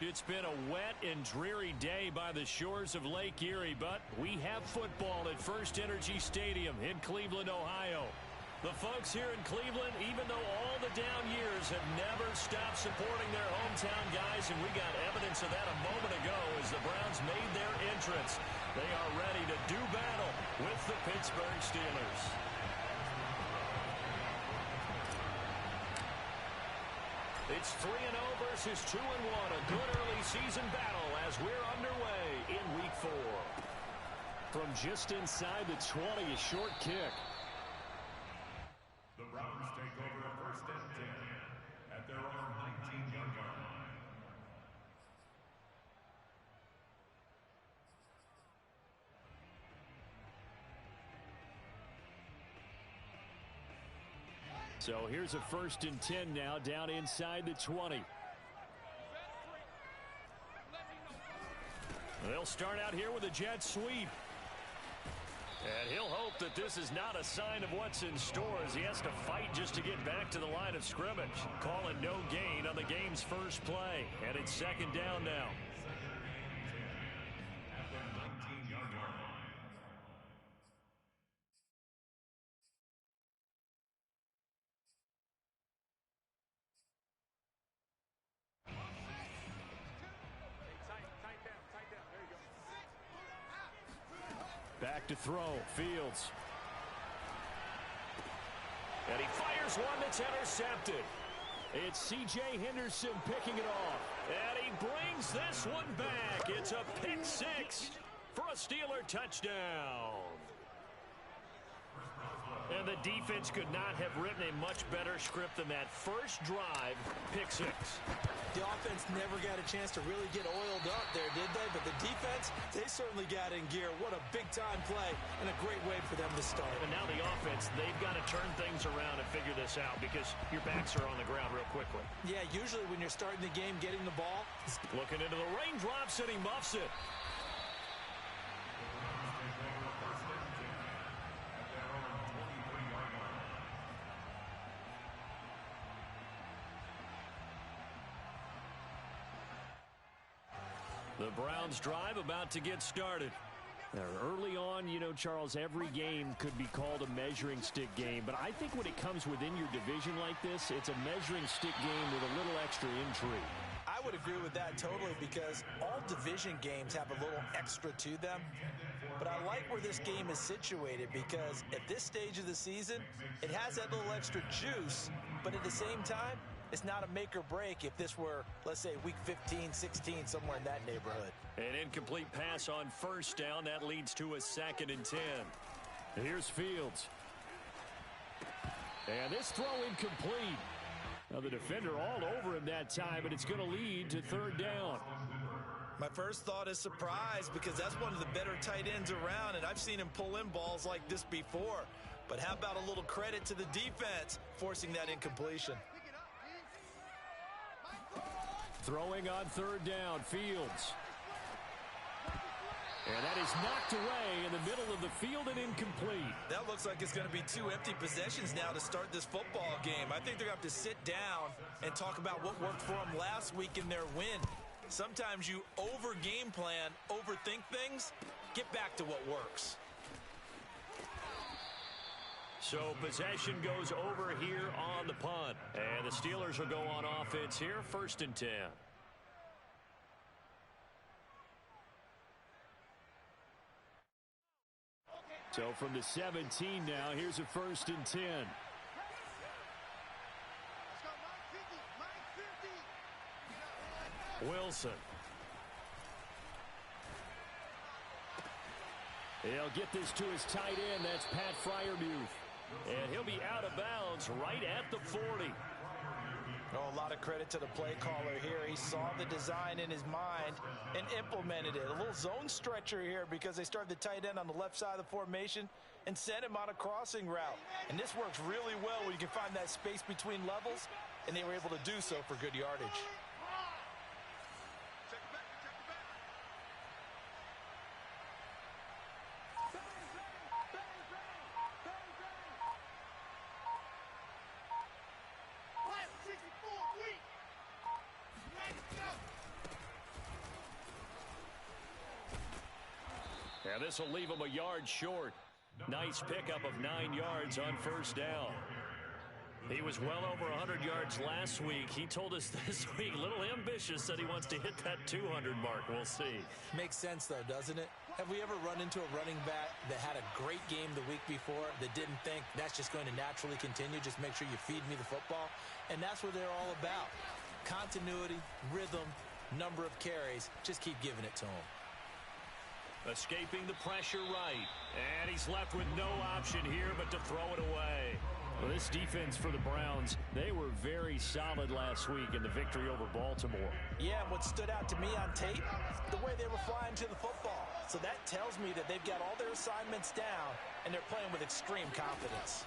It's been a wet and dreary day by the shores of Lake Erie, but we have football at First Energy Stadium in Cleveland, Ohio. The folks here in Cleveland, even though all the down years, have never stopped supporting their hometown guys, and we got evidence of that a moment ago as the Browns made their entrance. They are ready to do battle with the Pittsburgh Steelers. It's 3-0 versus 2-1, a good early season battle as we're underway in Week 4. From just inside the 20, a short kick. The Browns take over first and 10 at their own 19-yard line. So here's a first and 10 now down inside the 20. They'll start out here with a jet sweep. And he'll hope that this is not a sign of what's in store as he has to fight just to get back to the line of scrimmage. Calling no gain on the game's first play. And it's second down now. Back to throw, Fields. And he fires one that's intercepted. It's C.J. Henderson picking it off. And he brings this one back. It's a pick six for a Steeler touchdown. And the defense could not have written a much better script than that first drive, pick six. The offense never got a chance to really get oiled up there, did they? But the defense, they certainly got in gear. What a big-time play and a great way for them to start. And now the offense, they've got to turn things around and figure this out because your backs are on the ground real quickly. Yeah, usually when you're starting the game, getting the ball. Looking into the raindrops, and he muffs it. The Browns drive about to get started. Now, early on, you know, Charles, every game could be called a measuring stick game. But I think when it comes within your division like this, it's a measuring stick game with a little extra intrigue. I would agree with that totally because all division games have a little extra to them. But I like where this game is situated because at this stage of the season, it has that little extra juice. But at the same time, it's not a make or break if this were, let's say, week 15, 16, somewhere in that neighborhood. An incomplete pass on first down. That leads to a 2nd and 10. Here's Fields. And this throw incomplete. Now the defender all over him that time, but it's going to lead to 3rd down. My first thought is surprise because that's one of the better tight ends around, and I've seen him pull in balls like this before. But how about a little credit to the defense forcing that incompletion? Throwing on 3rd down, Fields. And that is knocked away in the middle of the field and incomplete. That looks like it's going to be 2 empty possessions now to start this football game. I think they're going to have to sit down and talk about what worked for them last week in their win. Sometimes you over-game plan, overthink things, get back to what works. So possession goes over here on the punt. And the Steelers will go on offense here, 1st and 10. So from the 17 now, here's a 1st and 10. Wilson. He'll get this to his tight end. That's Pat Freiermuth. And he'll be out of bounds right at the 40. Oh, a lot of credit to the play caller here. He saw the design in his mind and implemented it. A little zone stretcher here because they started the tight end on the left side of the formation and sent him on a crossing route. And this works really well when you can find that space between levels, and they were able to do so for good yardage. Yeah, this will leave him a yard short. Nice pickup of 9 yards on first down. He was well over 100 yards last week. He told us this week, a little ambitious, that he wants to hit that 200 mark. We'll see. Makes sense, though, doesn't it? Have we ever run into a running back that had a great game the week before that didn't think that's just going to naturally continue? Just make sure you feed me the football. And that's what they're all about. Continuity, rhythm, number of carries. Just keep giving it to him. Escaping the pressure right. And he's left with no option here but to throw it away. Well, this defense for the Browns, they were very solid last week in the victory over Baltimore. Yeah, and what stood out to me on tape, the way they were flying to the football. So that tells me that they've got all their assignments down, and they're playing with extreme confidence.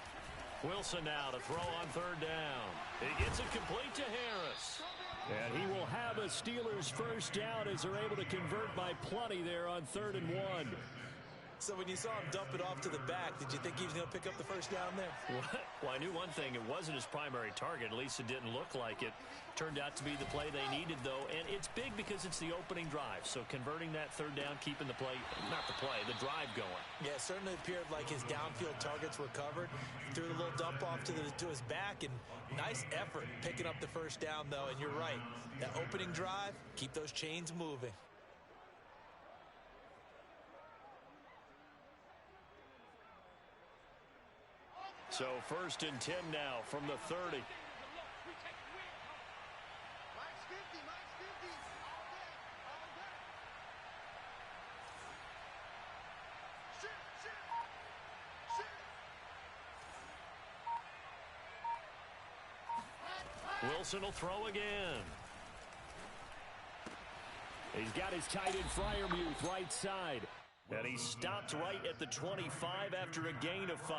Wilson now to throw on third down. He gets it complete to Harris. And he will have a Steelers first down as they're able to convert by plenty there on 3rd and 1. So when you saw him dump it off to the back, did you think he was going to pick up the first down there? Well, I knew one thing. It wasn't his primary target. At least it didn't look like it. Turned out to be the play they needed, though. And it's big because it's the opening drive. So converting that 3rd down, keeping the play, not the play, the drive going. Yeah, it certainly appeared like his downfield targets were covered. Threw a little dump off to his back, and nice effort picking up the first down, though. And you're right. That opening drive, keep those chains moving. So 1st and 10 now from the 30. Wilson will throw again. He's got his tight end Freiermuth right side. And he stopped right at the 25 after a gain of 5.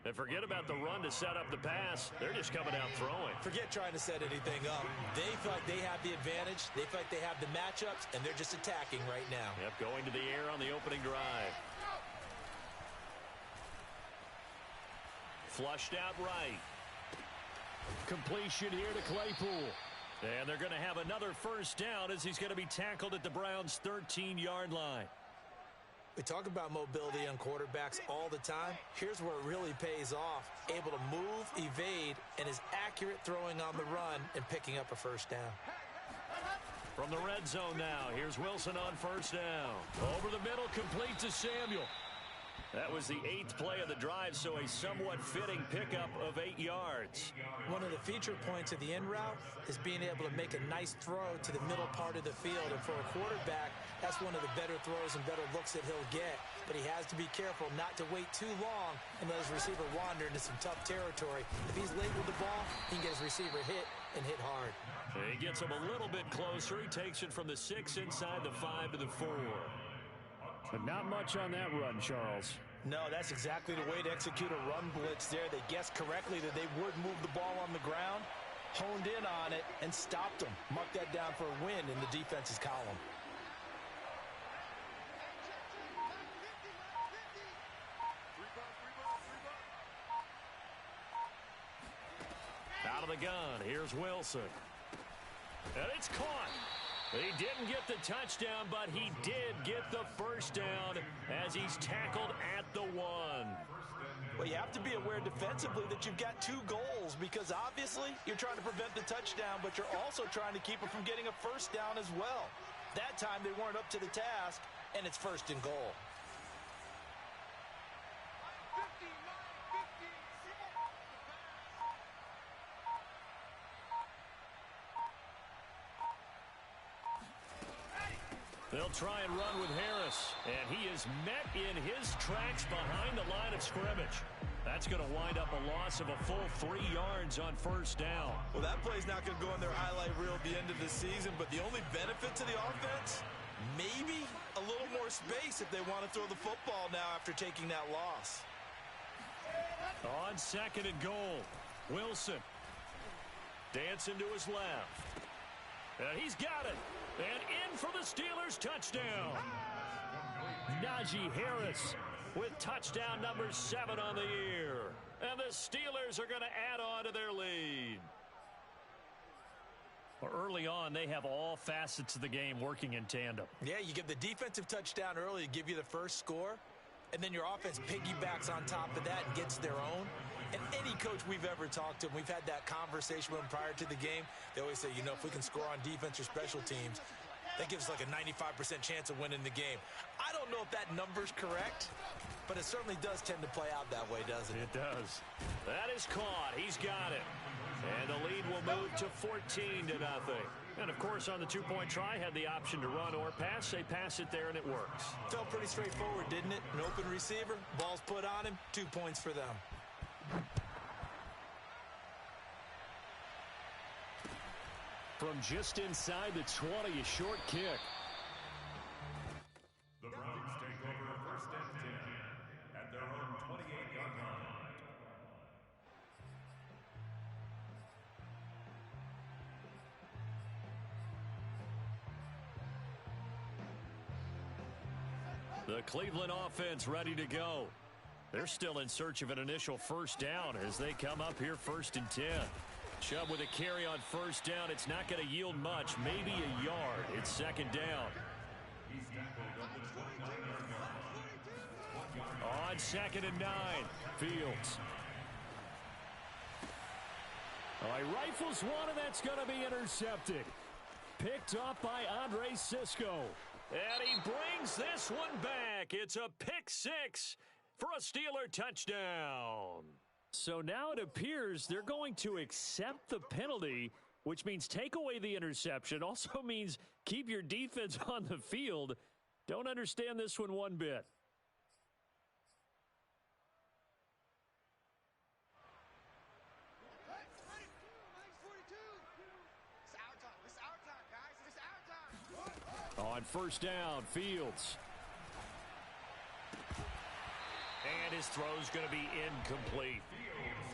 And forget about the run to set up the pass. They're just coming out throwing. Forget trying to set anything up. They feel like they have the advantage. They feel like they have the matchups, and they're just attacking right now. Yep, going to the air on the opening drive. Flushed out right. Completion here to Claypool. And they're going to have another first down as he's going to be tackled at the Browns' 13-yard line. We talk about mobility on quarterbacks all the time. Here's where it really pays off. Able to move, evade, and is accurate throwing on the run and picking up a first down. From the red zone now, here's Wilson on first down. Over the middle, complete to Samuel. That was the 8th play of the drive, so a somewhat fitting pickup of 8 yards. One of the feature points of the in route is being able to make a nice throw to the middle part of the field. And for a quarterback, that's one of the better throws and better looks that he'll get. But he has to be careful not to wait too long and let his receiver wander into some tough territory. If he's late with the ball, he can get his receiver hit and hit hard. He gets him a little bit closer. He takes it from the 6 inside the 5 to the 4. But not much on that run, Charles. No, that's exactly the way to execute a run blitz there. They guessed correctly that they would move the ball on the ground, honed in on it, and stopped them. Mark that down for a win in the defense's column. Out of the gun, here's Wilson. And it's caught. He didn't get the touchdown, but he did get the first down as he's tackled at the 1. Well, you have to be aware defensively that you've got 2 goals because obviously you're trying to prevent the touchdown, but you're also trying to keep it from getting a first down as well. That time they weren't up to the task, and it's 1st and goal. They'll try and run with Harris, and he is met in his tracks behind the line of scrimmage. That's going to wind up a loss of a full 3 yards on first down. Well, that play's not going to go in their highlight reel at the end of the season, but the only benefit to the offense, maybe a little more space if they want to throw the football now after taking that loss. On 2nd and goal, Wilson dancing to his left. And he's got it. And in for the Steelers touchdown. Najee Harris with touchdown number 7 on the year. And the Steelers are going to add on to their lead. Early on, on, they have all facets of the game working in tandem. Yeah, you give the defensive touchdown early to give you the first score, and then your offense piggybacks on top of that and gets their own. And any coach we've ever talked to, we've had that conversation with them prior to the game, they always say, if we can score on defense or special teams, that gives us like a 95% chance of winning the game. I don't know if that number's correct, but it certainly does tend to play out that way, doesn't it? It does. That is caught. He's got it. And the lead will move to 14-0. And, of course, on the two-point try, had the option to run or pass. They pass it there, and it works. Felt pretty straightforward, didn't it? An open receiver, ball's put on him, 2 points for them. From just inside the 20, a short kick. The Browns take over first and 10 at their own 28-yard line. The Cleveland offense ready to go. They're still in search of an initial first down as they come up here 1st and 10. Chubb with a carry on first down. It's not going to yield much, maybe a yard. It's 2nd down. On 2nd and 9, Fields. Oh, he rifles one, and that's going to be intercepted. Picked up by Andre Cisco. And he brings this one back. It's a pick 6 for a Steeler touchdown. So now it appears they're going to accept the penalty, which means take away the interception. Also means keep your defense on the field. Don't understand this one bit. On first down, Fields. And his throw's going to be incomplete.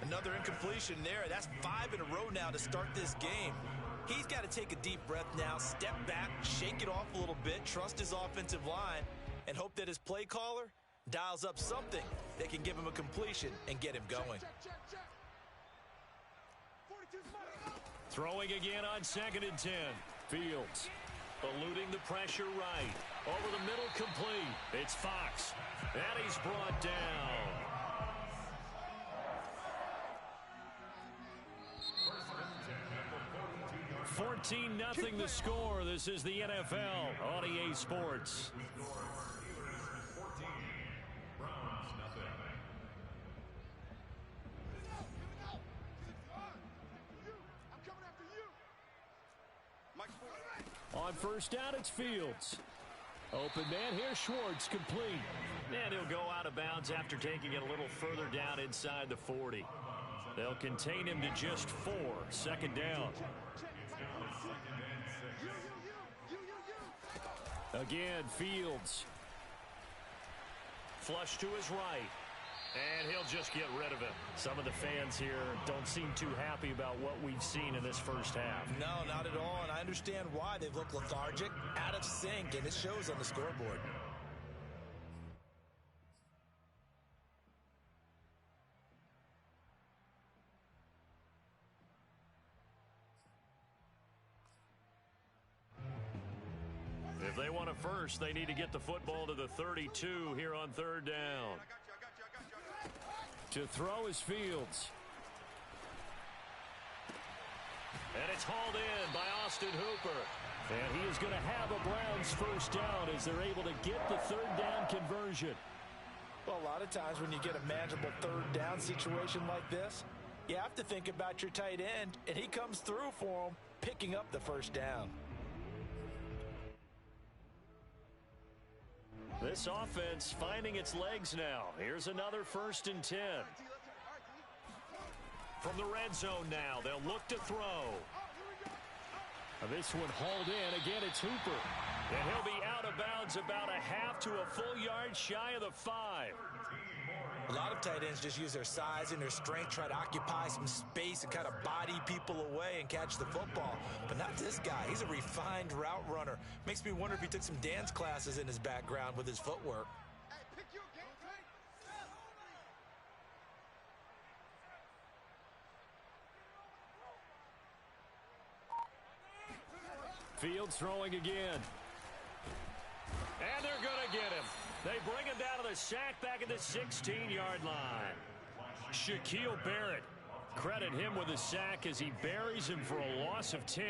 Another incompletion there. That's 5 in a row now to start this game. He's got to take a deep breath now, step back, shake it off a little bit, trust his offensive line, and hope that his play caller dials up something that can give him a completion and get him going. Throwing again on 2nd and 10. Fields eluding the pressure right. Over the middle, complete. It's Fox. And he's brought down. First and 10 14-0 the score. This is the NFL on EA Sports. On first down, it's Fields. Open man here, Schwartz, complete. And he'll go out of bounds after taking it a little further down inside the 40. They'll contain him to just 4. 2nd down. Again, Fields. Flush to his right. And he'll just get rid of it. Some of the fans here don't seem too happy about what we've seen in this first half. No, not at all, and I understand why. They've looked lethargic, out of sync, and it shows on the scoreboard. If they want a first, they need to get the football to the 32 here on 3rd down. To throw is Fields. And it's hauled in by Austin Hooper. And he is going to have a Browns first down as they're able to get the 3rd down conversion. Well, a lot of times when you get a manageable 3rd down situation like this, you have to think about your tight end, and he comes through for him, picking up the first down. This offense finding its legs now. Here's another 1st and 10. From the red zone now, they'll look to throw. This one hauled in. Again, it's Hooper. And he'll be out of bounds about a half to a full yard shy of the 5. A lot of tight ends just use their size and their strength, try to occupy some space and kind of body people away and catch the football. But not this guy. He's a refined route runner. Makes me wonder if he took some dance classes in his background with his footwork. Fields throwing again. And they're going to get him. They bring him down to the sack back at the 16-yard line. Shaquille Barrett. Credit him with a sack as he buries him for a loss of 10.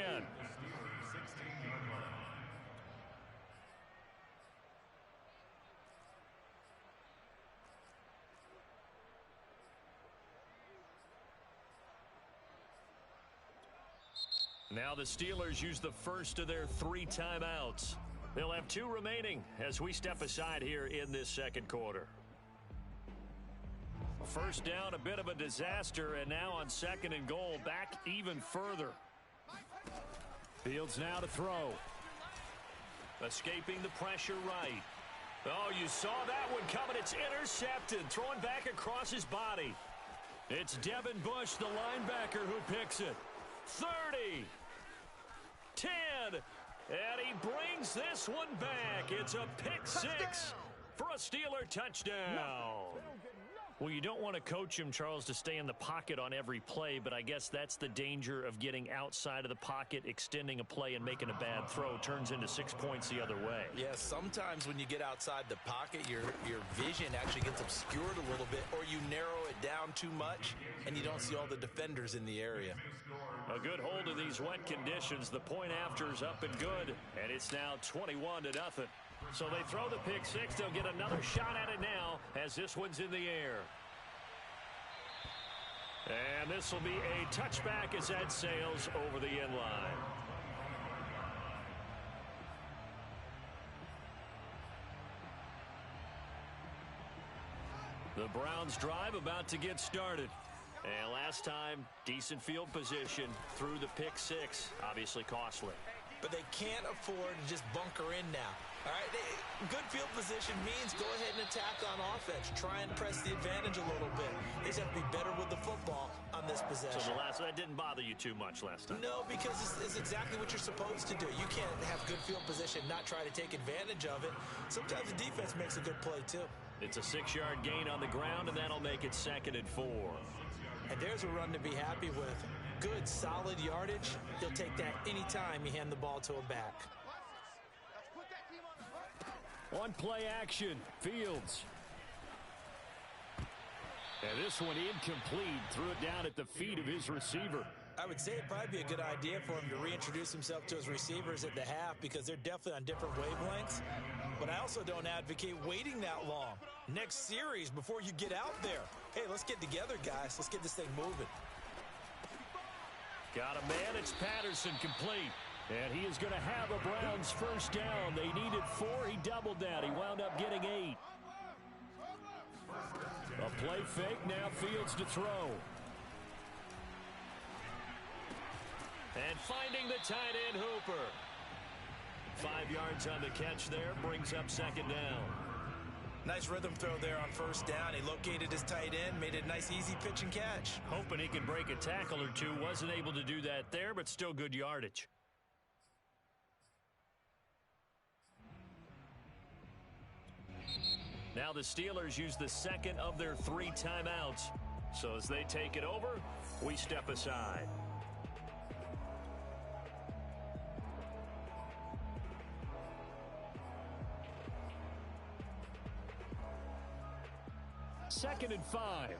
Now the Steelers use the first of their 3 timeouts. They'll have 2 remaining as we step aside here in this second quarter. First down, a bit of a disaster, and now on 2nd and goal, back even further. Fields now to throw. Escaping the pressure right. Oh, you saw that one coming. It's intercepted, throwing back across his body. It's Devin Bush, the linebacker, who picks it. 30. 10. And he brings this one back. It's a pick 6 for a Steeler touchdown. Well, you don't want to coach him, Charles, to stay in the pocket on every play, but I guess that's the danger of getting outside of the pocket, extending a play, and making a bad throw. Turns into 6 points the other way. Yeah, sometimes when you get outside the pocket, your vision actually gets obscured a little bit, or you narrow it down too much, and you don't see all the defenders in the area. A good hold of these wet conditions. The point after is up and good, and it's now 21-0. So they throw the pick 6. They'll get another shot at it now as this one's in the air. And this will be a touchback as that sails over the end line. The Browns drive about to get started. And last time, decent field position through the pick 6. Obviously costly. But they can't afford to just bunker in now. All right, good field position means go ahead and attack on offense. Try and press the advantage a little bit. They just have to be better with the football on this possession. So that didn't bother you too much last time? No, because it's exactly what you're supposed to do. You can't have good field position, not try to take advantage of it. Sometimes the defense makes a good play, too. It's a 6-yard gain on the ground, and that'll make it 2nd and 4. And there's a run to be happy with. Good, solid yardage. He'll take that anytime you hand the ball to a back. On play action, Fields. And this one incomplete. Threw it down at the feet of his receiver. I would say it'd probably be a good idea for him to reintroduce himself to his receivers at the half because they're definitely on different wavelengths. But I also don't advocate waiting that long. Next series before you get out there. Hey, let's get together, guys. Let's get this thing moving. Got a man. It's Patterson complete. And he is going to have a Browns first down. They needed 4. He doubled that. He wound up getting 8. A play fake. Now Fields to throw. And finding the tight end, Hooper. 5 yards on the catch there. Brings up 2nd down. Nice rhythm throw there on first down. He located his tight end, made it a nice easy pitch and catch. Hoping he can break a tackle or two. Wasn't able to do that there, but still good yardage. Now the Steelers use the 2nd of their 3 timeouts. So as they take it over, we step aside. Second and 5.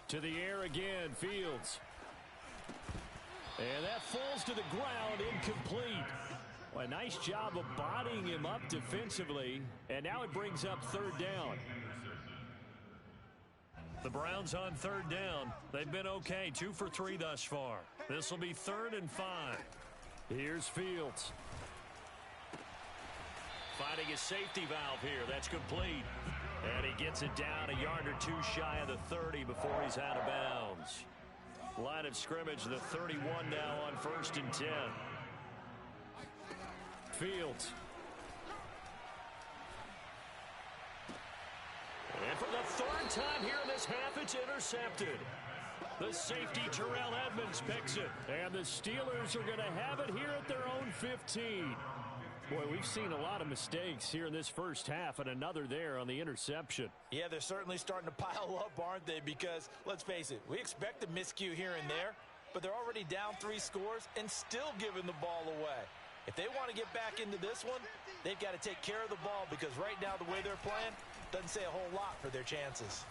To the air again, Fields. And that falls to the ground, incomplete. Well, a nice job of bodying him up defensively. And now it brings up 3rd down. The Browns on 3rd down. They've been okay, 2 for 3 thus far. This will be 3rd and 5. Here's Fields. Finding his safety valve here. That's complete. And he gets it down a yard or 2 shy of the 30 before he's out of bounds. Line of scrimmage, the 31 now on 1st and 10. Fields. And for the 3rd time here in this half, it's intercepted. The safety, Terrell Edmunds, picks it. And the Steelers are going to have it here at their own 15. Boy, we've seen a lot of mistakes here in this first half, and another there on the interception. Yeah, they're certainly starting to pile up, aren't they? Because, let's face it, we expect a miscue here and there. but they're already down 3 scores and still giving the ball away. If they want to get back into this one, they've got to take care of the ball because right now the way they're playing doesn't say a whole lot for their chances.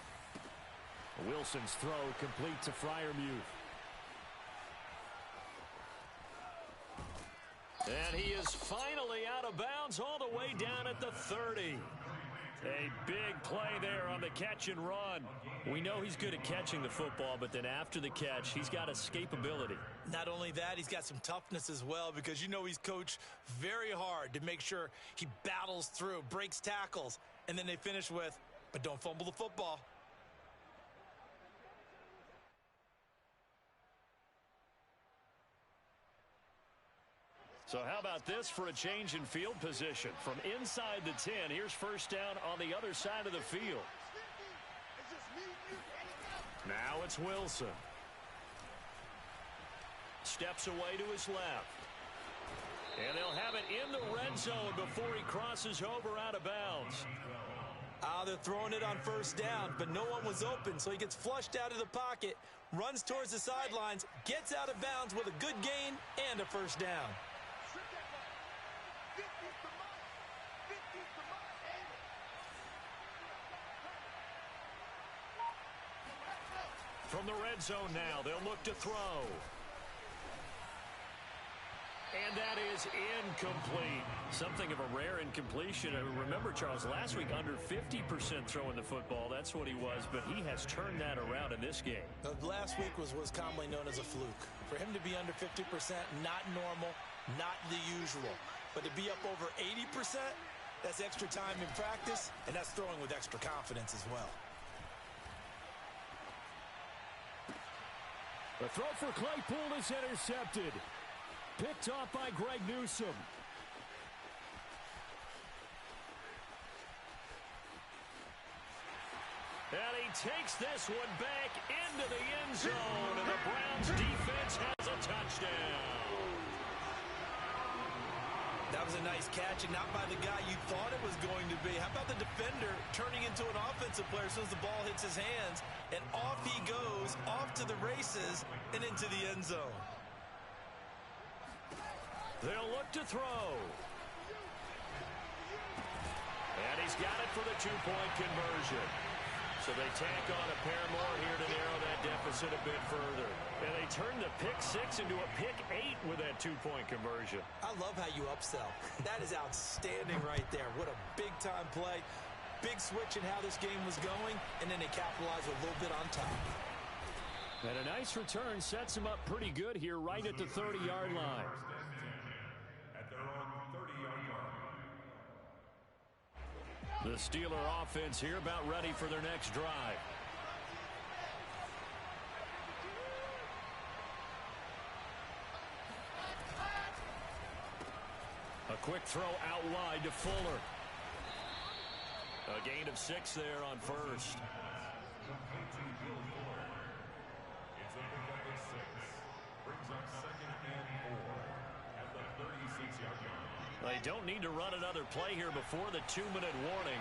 Wilson's throw complete to Freiermuth. And he is finally out of bounds all the way down at the 30. A big play there on the catch and run. We know he's good at catching the football, but then after the catch, he's got escapability. Not only that, he's got some toughness as well because you know he's coached very hard to make sure he battles through, breaks tackles, and then they finish with, but don't fumble the football. So how about this for a change in field position? From inside the 10, here's first down on the other side of the field. Now it's Wilson. Steps away to his left. And they'll have it in the red zone before he crosses over out of bounds. They're throwing it on first down, but no one was open, so he gets flushed out of the pocket, runs towards the sidelines, gets out of bounds with a good gain and a first down. From the red zone now, they'll look to throw. And that is incomplete. Something of a rare incompletion. Remember, Charles, last week under 50% throwing the football. That's what he was, but he has turned that around in this game. Last week was commonly known as a fluke. For him to be under 50%, not normal, not the usual. But to be up over 80%, that's extra time in practice, and that's throwing with extra confidence as well. The throw for Claypool is intercepted. Picked off by Greg Newsome. And he takes this one back into the end zone. And the Browns defense has a touchdown. That was a nice catch, and not by the guy you thought it was going to be. How about the defender turning into an offensive player as soon as the ball hits his hands, and off he goes, off to the races, and into the end zone. They'll look to throw. And he's got it for the two-point conversion. So they tack on a pair more here to narrow that deficit a bit further. And they turn the pick 6 into a pick 8 with that two-point conversion. I love how you upsell. That is outstanding right there. What a big-time play. Big switch in how this game was going, and then they capitalize a little bit on top. And a nice return sets him up pretty good here right at the 30-yard line. At their own 30-yard line. The Steeler offense here about ready for their next drive. A quick throw out wide to Fuller. A gain of 6 there on first. Complete to Will Fuller. It's a pickup of 6. Brings up 2nd and 4 at the 36-yard line. They don't need to run another play here before the 2-minute warning.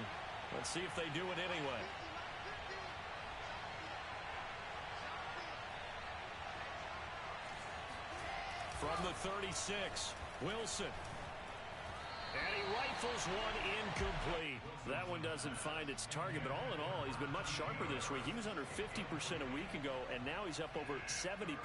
Let's see if they do it anyway. From the 36, Wilson. And he rifles one incomplete. That one doesn't find its target, but all in all, he's been much sharper this week. He was under 50% a week ago, and now he's up over 70%.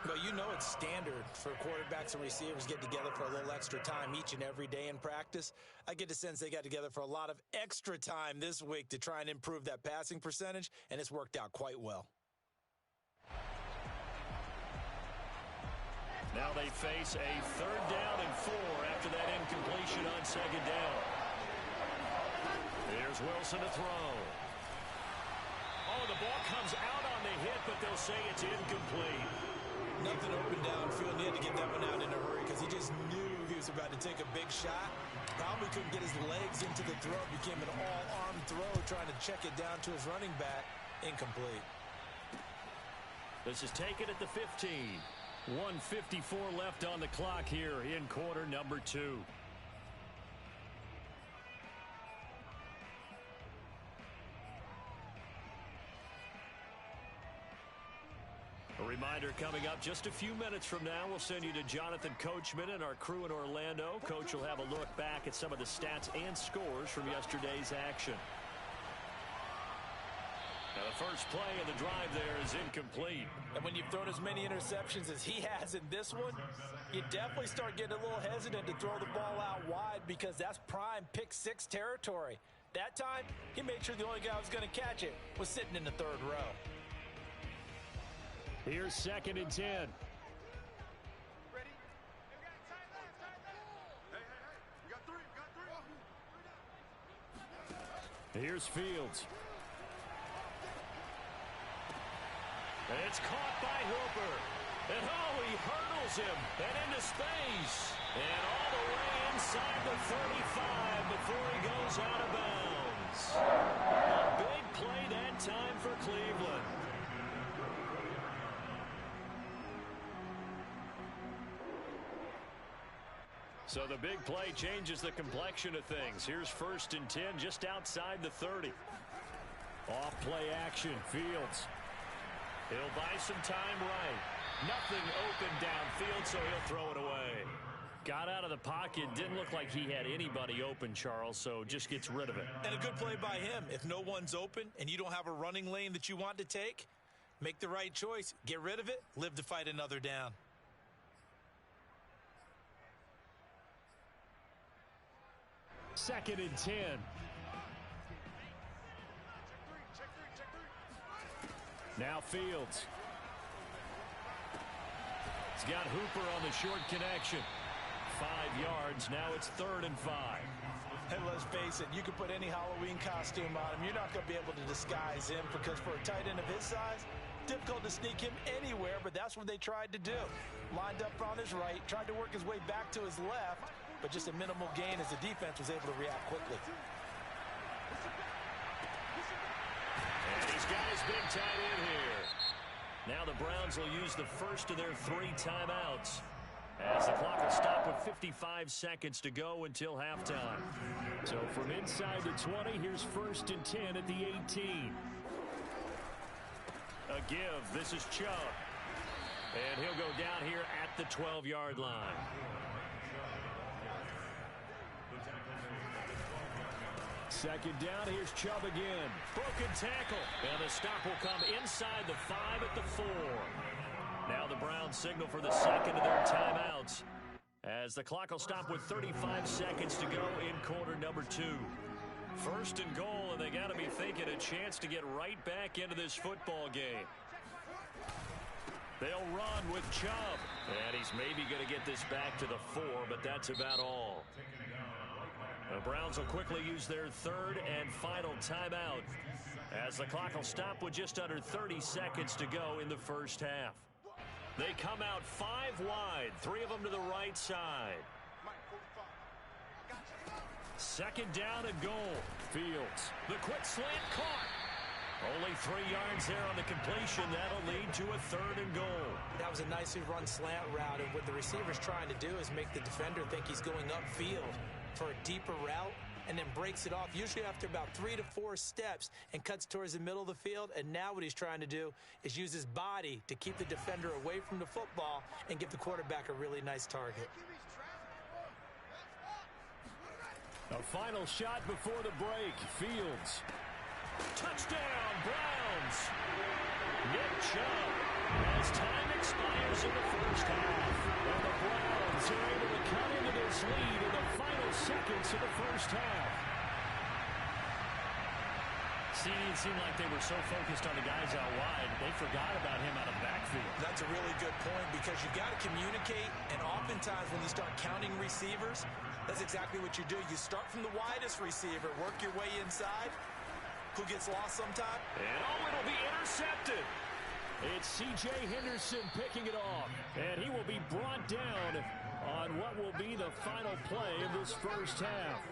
But you know it's standard for quarterbacks and receivers get together for a little extra time each and every day in practice. I get the sense they got together for a lot of extra time this week to try and improve that passing percentage, and it's worked out quite well. Now they face a 3rd down and 4 after that incompletion on 2nd down. Here's Wilson to throw. Oh, the ball comes out on the hit, but they'll say it's incomplete. Nothing open downfield. He had to get that one out in a hurry because he just knew he was about to take a big shot. Probably couldn't get his legs into the throw. Became an all-arm throw trying to check it down to his running back. Incomplete. This is taken at the 15. 1:54 left on the clock here in quarter number 2. A reminder coming up just a few minutes from now, we'll send you to Jonathan Coachman and our crew in Orlando. Coach will have a look back at some of the stats and scores from yesterday's action. Now the first play of the drive there is incomplete. And when you've thrown as many interceptions as he has in this one, you definitely start getting a little hesitant to throw the ball out wide because that's prime pick six territory. That time, he made sure the only guy who was going to catch it was sitting in the third row. Here's 2nd and 10. Ready? Here's Fields. It's caught by Hooper. And he hurdles him and into space. And all the way inside the 35 before he goes out of bounds. A big play that time for Cleveland. So the big play changes the complexion of things. Here's 1st and 10 just outside the 30. Off play action, Fields. He'll buy some time right. Nothing open downfield, so he'll throw it away. Got out of the pocket. Didn't look like he had anybody open, Charles, so just gets rid of it. And a good play by him. If no one's open and you don't have a running lane that you want to take, make the right choice. Get rid of it. Live to fight another down. Second and 10. Now Fields. He's got Hooper on the short connection. 5 yards. Now it's 3rd and 5. And let's face it, you can put any Halloween costume on him. You're not going to be able to disguise him because for a tight end of his size, difficult to sneak him anywhere, but that's what they tried to do. Lined up on his right, tried to work his way back to his left, but just a minimal gain as the defense was able to react quickly. And he's got his big tight end here. Now the Browns will use the first of their 3 timeouts as the clock will stop with 55 seconds to go until halftime. So from inside the 20, here's 1st and 10 at the 18. A give. This is Chubb. And he'll go down here at the 12-yard line. Second down, here's Chubb again. Broken tackle. And the stop will come inside the 5 at the 4. Now the Browns signal for the second of their timeouts as the clock will stop with 35 seconds to go in quarter number 2. 1st and goal, and they got to be thinking a chance to get right back into this football game. They'll run with Chubb. And he's maybe going to get this back to the 4, but that's about all. The Browns will quickly use their 3rd and final timeout as the clock will stop with just under 30 seconds to go in the first half. They come out 5 wide, 3 of them to the right side. 2nd down and goal. Fields. The quick slant caught. Only 3 yards there on the completion. That'll lead to a 3rd and goal. That was a nicely run slant route, and what the receiver's trying to do is make the defender think he's going upfield for a deeper route and then breaks it off, usually after about 3 to 4 steps, and cuts towards the middle of the field. And now what he's trying to do is use his body to keep the defender away from the football and give the quarterback a really nice target. A final shot before the break. Fields. Touchdown, Browns. Nick Chubb as time expires in the first half. And the Browns are able to cut into this lead in the final seconds of the first half. See, it seemed like they were so focused on the guys out wide, they forgot about him out of the backfield. That's a really good point because you've got to communicate, and oftentimes when you start counting receivers, that's exactly what you do. You start from the widest receiver, work your way inside. Who gets lost sometime? And it'll be intercepted. It's C.J. Henderson picking it off, and he will be brought down on what will be the final play of this first half.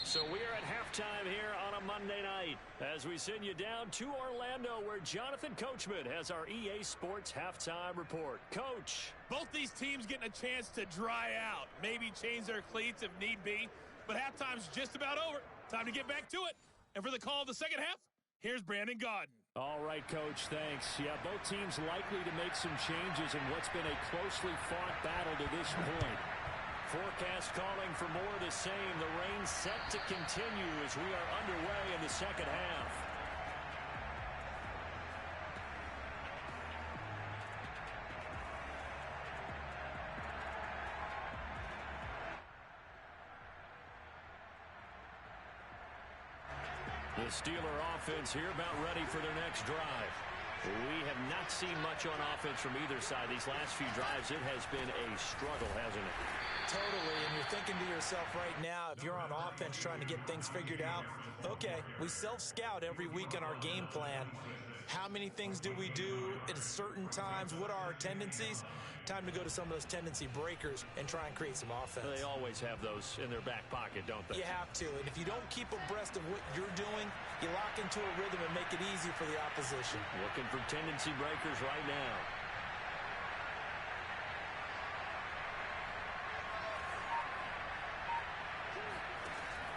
So we are at halftime here on a Monday night as we send you down to Orlando where Jonathan Coachman has our EA Sports halftime report. Coach. Both these teams getting a chance to dry out, maybe change their cleats if need be, but halftime's just about over. Time to get back to it. And for the call of the second half, here's Brandon Gaudin. All right, Coach, thanks. Yeah, both teams likely to make some changes in what's been a closely fought battle to this point. Forecast calling for more of the same. The rain set to continue as we are underway in the second half. The Steeler offense here about ready for their next drive. We have not seen much on offense from either side. These last few drives, it has been a struggle, hasn't it? Totally, and you're thinking to yourself right now, if you're on offense trying to get things figured out, okay, we self-scout every week in our game plan. How many things do we do at certain times? What are our tendencies? Time to go to some of those tendency breakers and try and create some offense. They always have those in their back pocket, don't they? You have to, and if you don't keep abreast of what you're doing, you lock into a rhythm and make it easy for the opposition. Looking for tendency breakers right now.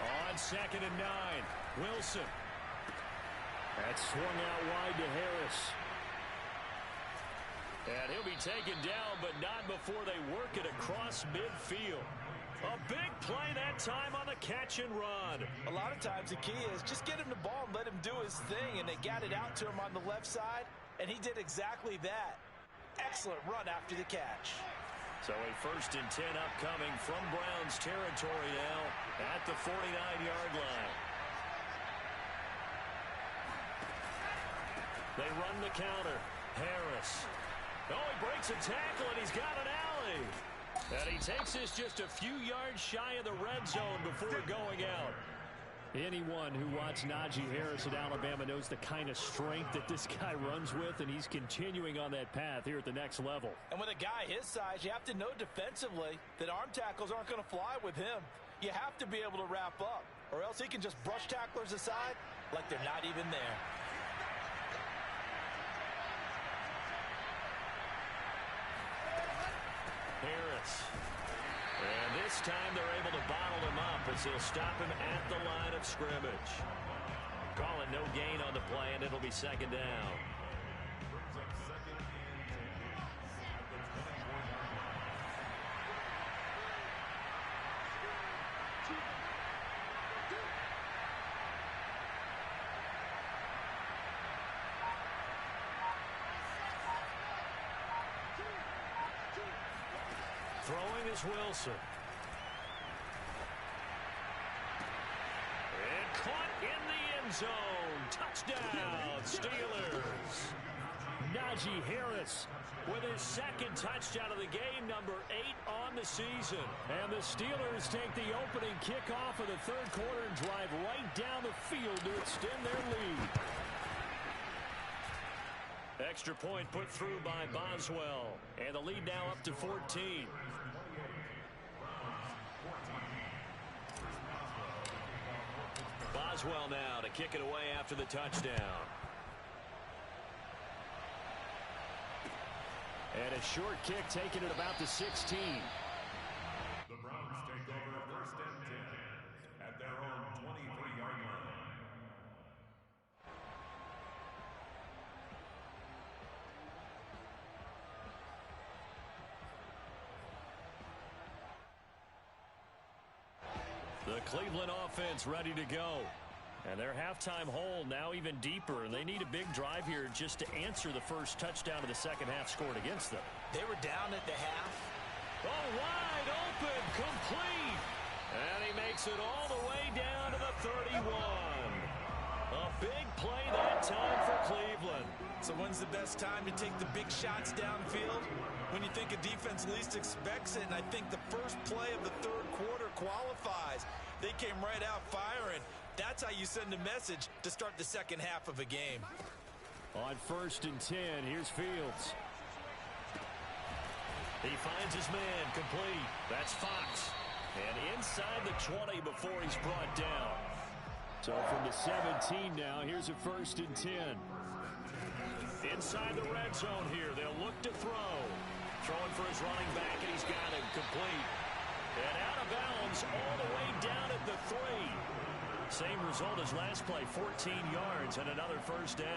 On 2nd and 9, Wilson. That swung out wide to Harris. And he'll be taken down, but not before they work it across midfield. A big play that time on the catch and run. A lot of times the key is just get him the ball and let him do his thing, and they got it out to him on the left side, and he did exactly that. Excellent run after the catch. So a 1st and 10 upcoming from Browns territory now at the 49-yard line. They run the counter. Harris. Oh, he breaks a tackle, and he's got an alley. And he takes this just a few yards shy of the red zone before going out. Anyone who watched Najee Harris at Alabama knows the kind of strength that this guy runs with, and he's continuing on that path here at the next level. And with a guy his size, you have to know defensively that arm tackles aren't going to fly with him. You have to be able to wrap up, or else he can just brush tacklers aside like they're not even there. Harris. And this time they're able to bottle him up as they'll stop him at the line of scrimmage. Call it no gain on the play, and it'll be 2nd down. Throwing is Wilson. And caught in the end zone. Touchdown, Steelers. Najee Harris with his 2nd touchdown of the game, number 8 on the season. And the Steelers take the opening kickoff of the 3rd quarter and drive right down the field to extend their lead. Extra point put through by Boswell. And the lead now up to 14. Boswell now to kick it away after the touchdown. And a short kick taken at about the 16. The Browns take over 1st and 10 at their own 23-yard line. The Cleveland offense ready to go. And their halftime hole now even deeper, and they need a big drive here just to answer the first touchdown of the second half scored against them. They were down at the half. Oh, wide open, complete. And he makes it all the way down to the 31. A big play that time for Cleveland. So when's the best time to take the big shots downfield? When you think a defense least expects it, and I think the first play of the 3rd quarter qualifies. They came right out firing. That's how you send a message to start the second half of a game. On 1st and 10, here's Fields. He finds his man, complete. That's Fox. And inside the 20 before he's brought down. So from the 17 now, here's a 1st and 10. Inside the red zone here, they'll look to throw. Throwing for his running back, and he's got him complete. And out of bounds all the way down at the 3. Same result as last play, 14 yards and another first down.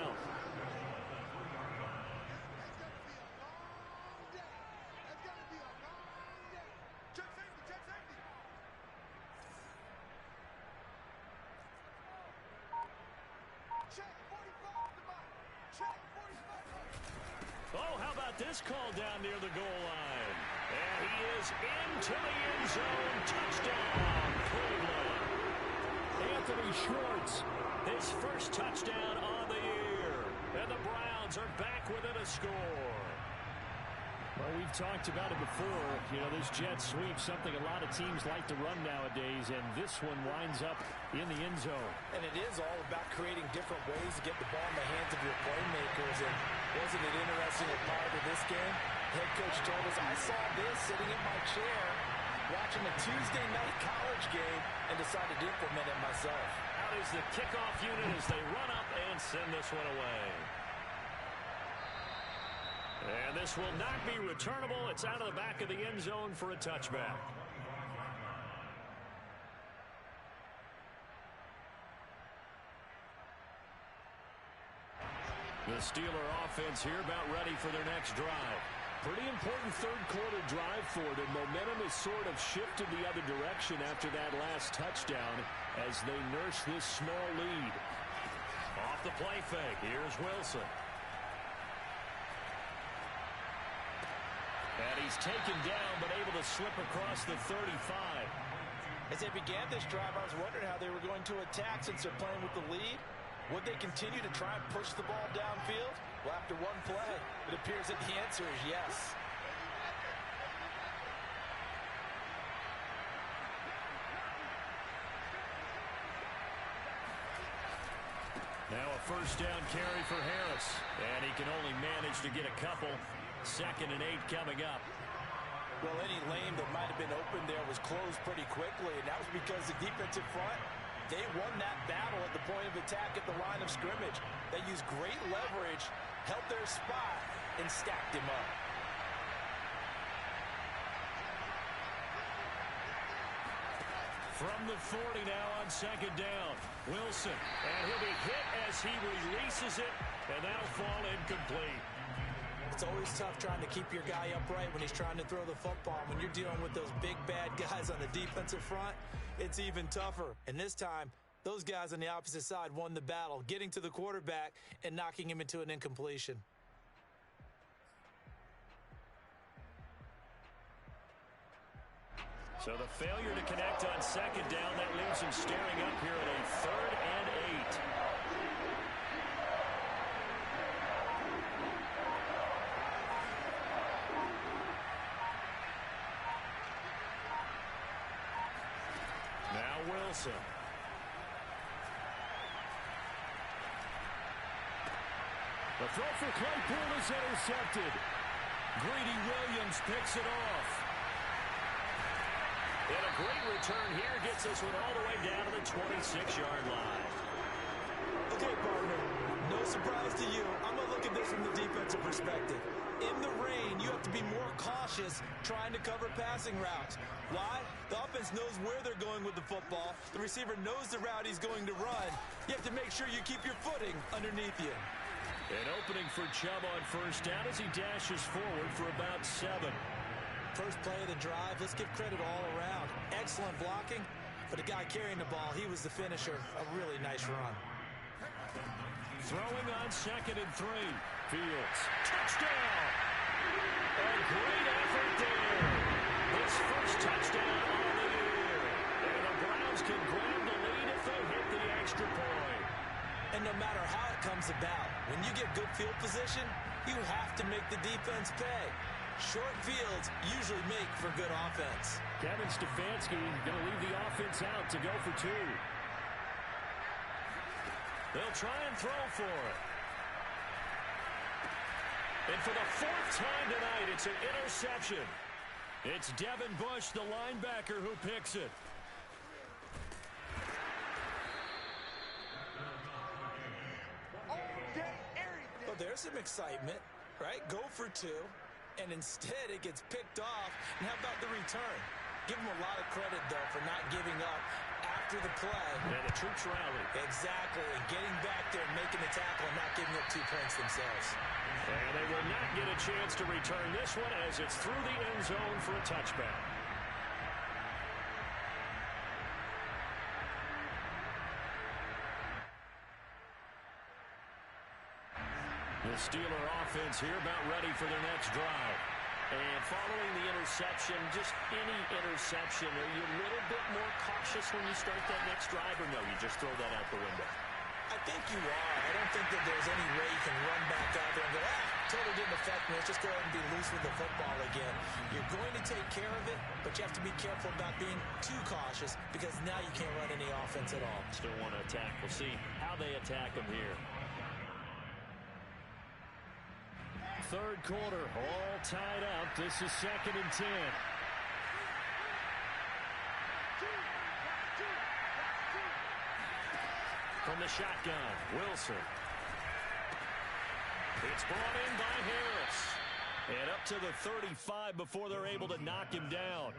Oh, how about this call down near the goal line? And he is into the end zone. Touchdown, Cleveland. Anthony Schwartz, his first touchdown on the year. And the Browns are back within a score. Well, we've talked about it before. You know, this jet sweep, something a lot of teams like to run nowadays, and this one winds up in the end zone. And it is all about creating different ways to get the ball in the hands of your playmakers. And wasn't it interesting at part of this game? Head coach told us, I saw this sitting in my chair watching a Tuesday night college game and decided to implement it myself. Out is the kickoff unit as they run up and send this one away. And this will not be returnable. It's out of the back of the end zone for a touchback. The Steeler offense here about ready for their next drive. Pretty important third quarter drive for them. Momentum has sort of shifted the other direction after that last touchdown as they nurse this small lead. Off the play fake. Here's Wilson. And he's taken down, but able to slip across the 35. As they began this drive, I was wondering how they were going to attack since they're playing with the lead. Would they continue to try and push the ball downfield? Well, after one play, it appears that the answer is yes. Now a first down carry for Harris. And he can only manage to get a couple. 2nd and 8 coming up. Well, any lane that might have been open there was closed pretty quickly, and that was because the defensive front, they won that battle at the point of attack at the line of scrimmage. They used great leverage, held their spot, and stacked him up. From the 40 now on 2nd down. Wilson, and he'll be hit as he releases it, and that'll fall incomplete. It's always tough trying to keep your guy upright when he's trying to throw the football. When you're dealing with those big, bad guys on the defensive front, it's even tougher. And this time, those guys on the opposite side won the battle, getting to the quarterback and knocking him into an incompletion. So the failure to connect on 2nd down, that leaves him staring up here at a 3rd and 8. Now Wilson. The throw for Claypool is intercepted. Greedy Williams picks it off. And a great return here gets this one all the way down to the 26-yard line. Okay, partner, no surprise to you. I'm going to look at this from the defensive perspective. In the rain, you have to be more cautious trying to cover passing routes. Why? The offense knows where they're going with the football. The receiver knows the route he's going to run. You have to make sure you keep your footing underneath you. An opening for Chubb on first down as he dashes forward for about 7. First play of the drive, let's give credit all around. Excellent blocking, but the guy carrying the ball, he was the finisher. A really nice run. Throwing on 2nd and 3. Fields. Touchdown! A great effort there. His first touchdown on the year. And the Browns can grab the lead if they hit the extra point. And no matter how it comes about, when you get good field position, you have to make the defense pay. Short fields usually make for good offense. Kevin Stefanski going to leave the offense out to go for 2. They'll try and throw for it. And for the 4th time tonight, it's an interception. It's Devin Bush, the linebacker, who picks it. Well, there's some excitement, right? Go for 2. And instead, it gets picked off. And how about the return? Give him a lot of credit, though, for not giving up after the play. And the troops rally. Exactly. And getting back there, making the tackle, and not giving up 2 points themselves. And they will not get a chance to return this one as it's through the end zone for a touchback. The Steeler offense here about ready for their next drive. And following the interception, just any interception, are you a little bit more cautious when you start that next drive, or no, you just throw that out the window? I think you are. I don't think that there's any way you can run back out there and go, totally didn't affect me. Let's just go ahead and be loose with the football again. You're going to take care of it, but you have to be careful about being too cautious because now you can't run any offense at all. Still want to attack. We'll see how they attack them here. Third quarter, all tied up. This is 2nd and 10. From the shotgun, Wilson. It's brought in by Harris. And up to the 35 before they're able to knock him down.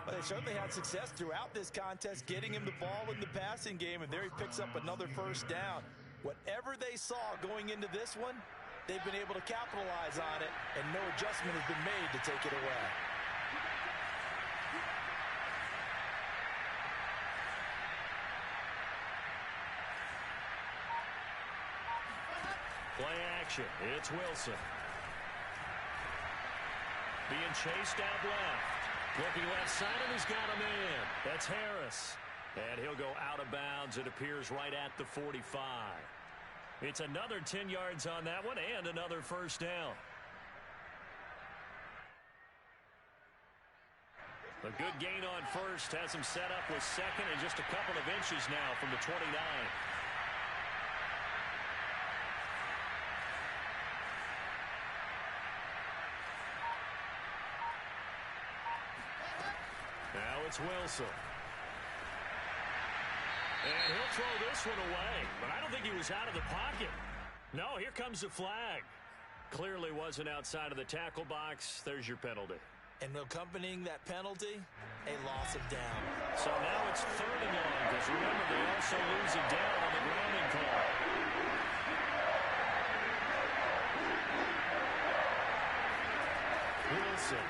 Well, they certainly had success throughout this contest, getting him the ball in the passing game, and there he picks up another first down. Whatever they saw going into this one, they've been able to capitalize on it, and no adjustment has been made to take it away. Play action. It's Wilson. Being chased out left. Looking left side, and he's got a man. That's Harris. And he'll go out of bounds. It appears right at the 45. It's another 10 yards on that one and another first down. A good gain on first has him set up with second and just a couple of inches now from the 29. Now it's Wilson. And he'll throw this one away, but I don't think he was out of the pocket. No, here comes the flag. Clearly wasn't outside of the tackle box. There's your penalty. And accompanying that penalty, a loss of down. So now it's 3rd and long, because remember, they also lose a down on the grounding call. Wilson.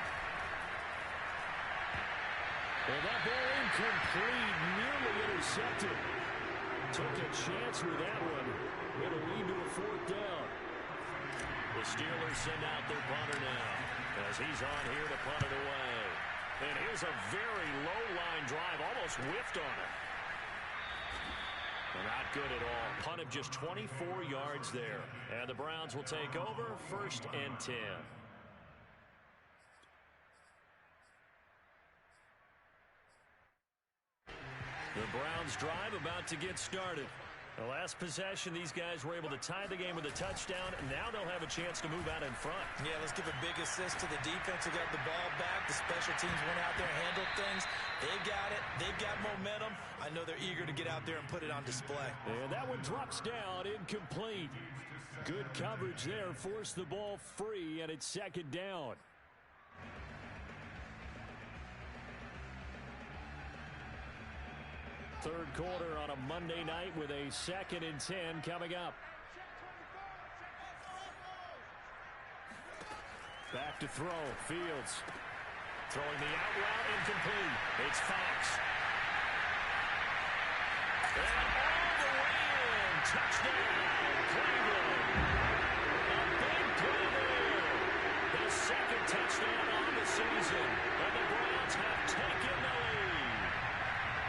And that ball incomplete, nearly intercepted. Took a chance with that one. It'll lead to a 4th down. The Steelers send out their punter now, as he's on here to punt it away. And here's a very low-line drive, almost whiffed on it. Not good at all. Punt of just 24 yards there. And the Browns will take over, 1st and 10. The Browns drive about to get started. The last possession, these guys were able to tie the game with a touchdown. Now they'll have a chance to move out in front. Yeah, let's give a big assist to the defense who got the ball back. The special teams went out there and handled things. They've got it. They've got momentum. I know they're eager to get out there and put it on display. And that one drops down, incomplete. Good coverage there. Forced the ball free, and it's 2nd down. Third quarter on a Monday night with a 2nd and 10 coming up. Back to throw. Fields throwing the out route, incomplete. It's Fox. And all the way in. Touchdown, Cleveland. A big play there. His 2nd touchdown on the season. And the Browns have taken the lead.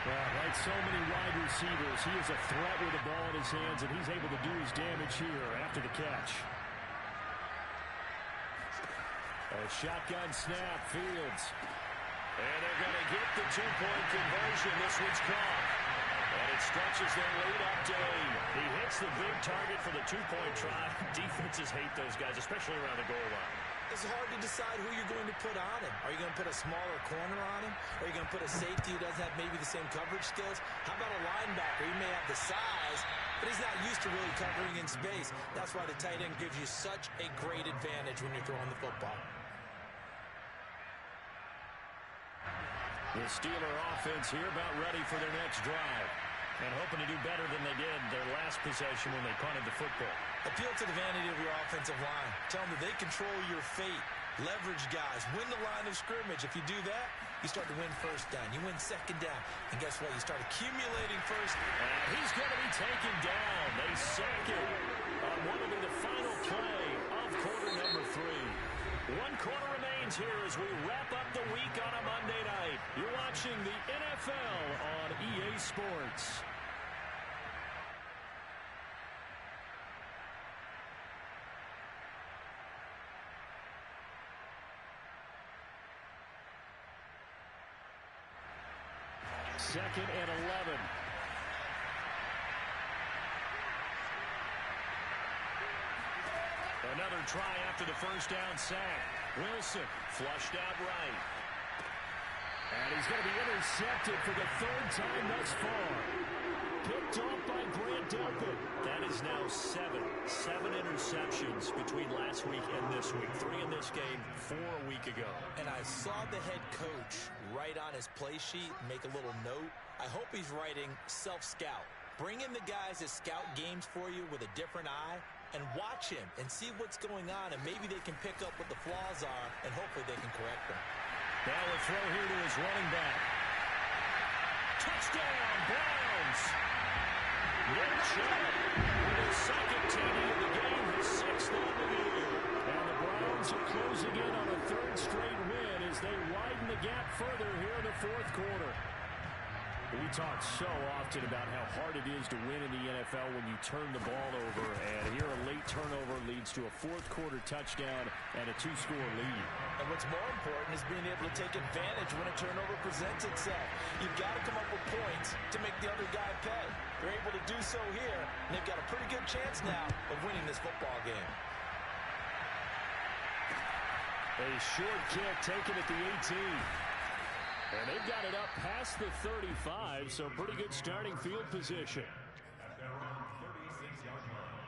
Well, like so many wide receivers, he is a threat with the ball in his hands, and he's able to do his damage here after the catch. A shotgun snap, Fields. And they're going to get the 2-point conversion. This one's caught. And it stretches their lead up to 8. He hits the big target for the 2-point try. Defenses hate those guys, especially around the goal line. It's hard to decide who you're going to put on him. Are you going to put a smaller corner on him? Are you going to put a safety who doesn't have maybe the same coverage skills? How about a linebacker? He may have the size, but he's not used to really covering in space. That's why the tight end gives you such a great advantage when you're throwing the football. The Steeler offense here about ready for their next drive. And hoping to do better than they did their last possession when they punted the football. Appeal to the vanity of your offensive line. Tell them that they control your fate. Leverage guys. Win the line of scrimmage. If you do that, you start to win first down. You win second down. And guess what? You start accumulating first. And he's going to be taken down. They sack him on what will be the final play of quarter number 3. 1 quarter remains here as we wrap up the week on a Monday night. You're watching the NFL on EA Sports. Second and 11. Another try after the first down sack. Wilson flushed out right. And he's going to be intercepted for the 3rd time thus far. Picked off by Grant Delpit. That is now 7 interceptions between last week and this week. 3 in this game, 4 a week ago. And I saw the head coach write on his play sheet, make a little note. I hope he's writing self-scout. Bring in the guys that scout games for you with a different eye and watch him and see what's going on, and maybe they can pick up what the flaws are, and hopefully they can correct them. Now a throw here to his running back. Touchdown, Browns! Nick Chubb with his 2nd TD of the game, his 6th on the year. And the Browns are closing in on a 3rd straight win as they widen the gap further here in the 4th quarter. We talk so often about how hard it is to win in the NFL when you turn the ball over, and here a late turnover leads to a 4th quarter touchdown and a 2-score lead. And what's more important is being able to take advantage when a turnover presents itself. You've got to come up with points to make the other guy pay. They're able to do so here, and they've got a pretty good chance now of winning this football game. A short kick taken at the 18. And they've got it up past the 35, so pretty good starting field position. At their own 36-yard line.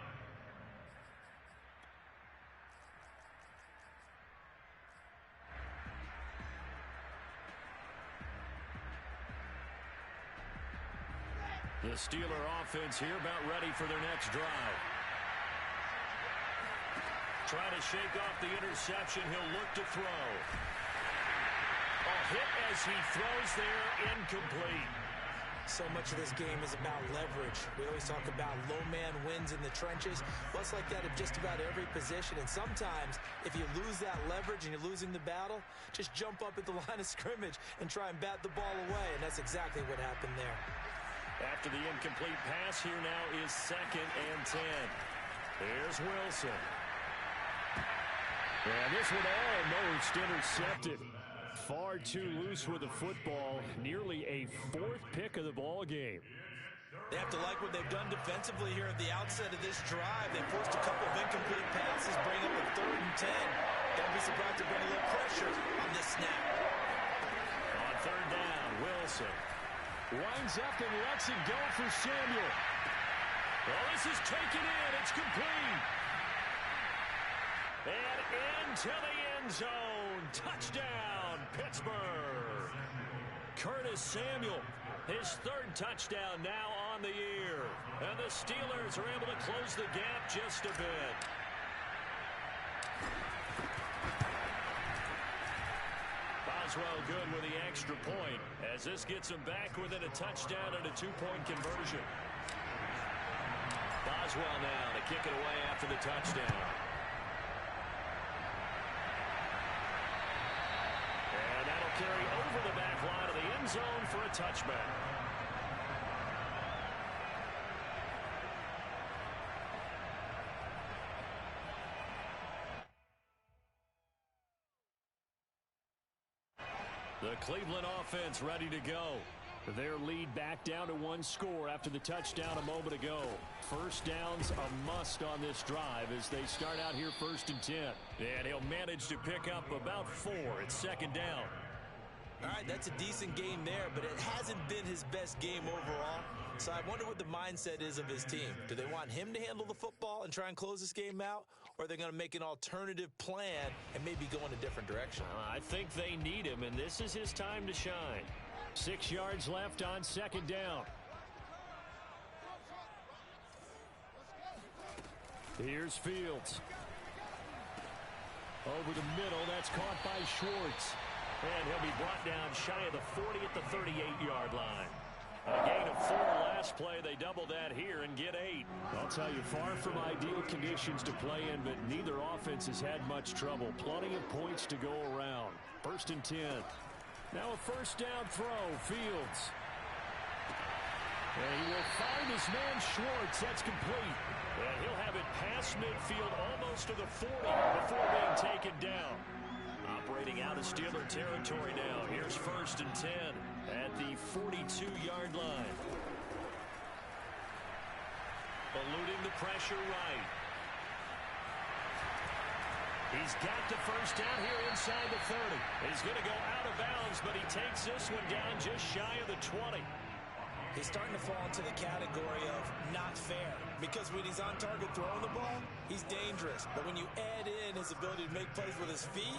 The Steeler offense here about ready for their next drive. Trying to shake off the interception. He'll look to throw. A hit as he throws there, incomplete. So much of this game is about leverage. We always talk about low man wins in the trenches. Well, it's like that at just about every position. And sometimes, if you lose that leverage and you're losing the battle, just jump up at the line of scrimmage and try and bat the ball away. And that's exactly what happened there. After the incomplete pass, here now is 2nd and 10. Here's Wilson. And this one almost intercepted. Far too loose with the football. Nearly a 4th pick of the ball game. They have to like what they've done defensively here at the outset of this drive. They forced a couple of incomplete passes, bring up a 3rd and 10. Don't be surprised to bring a little pressure on this snap. On 3rd down, Wilson winds up and lets it go for Samuel. Well, this is taken in. It's complete. And into the end zone. Touchdown, Pittsburgh. Curtis Samuel, his 3rd touchdown now on the year. And the Steelers are able to close the gap just a bit. Boswell good with the extra point as this gets him back within a touchdown and a 2-point conversion. Boswell now to kick it away after the touchdown. And that'll carry over the back line of the end zone for a touchback. The Cleveland offense ready to go. Their lead back down to 1 score after the touchdown a moment ago. First down's a must on this drive as they start out here 1st and 10. And he'll manage to pick up about 4. It's 2nd down. All right, that's a decent game there, but it hasn't been his best game overall. So I wonder what the mindset is of his team. Do they want him to handle the football and try and close this game out? or they're going to make an alternative plan and maybe go in a different direction. I think they need him, and this is his time to shine. 6 yards left on second down. Here's Fields. Over the middle, that's caught by Schwartz. And he'll be brought down shy of the 40 at the 38-yard line. A gain of 4 last play. They double that here and get 8. I'll tell you, far from ideal conditions to play in, but neither offense has had much trouble. Plenty of points to go around. 1st and 10. Now a first down throw. Fields. And he will find his man Schwartz. That's complete. And he'll have it past midfield almost to the 40 before being taken down. Operating out of Steeler territory now. Here's 1st and 10 at the 42-yard line. Eluding the pressure right. He's got the first down here inside the 30. He's going to go out of bounds, but he takes this one down just shy of the 20. He's starting to fall into the category of not fair, because when he's on target throwing the ball, he's dangerous. But when you add in his ability to make plays with his feet,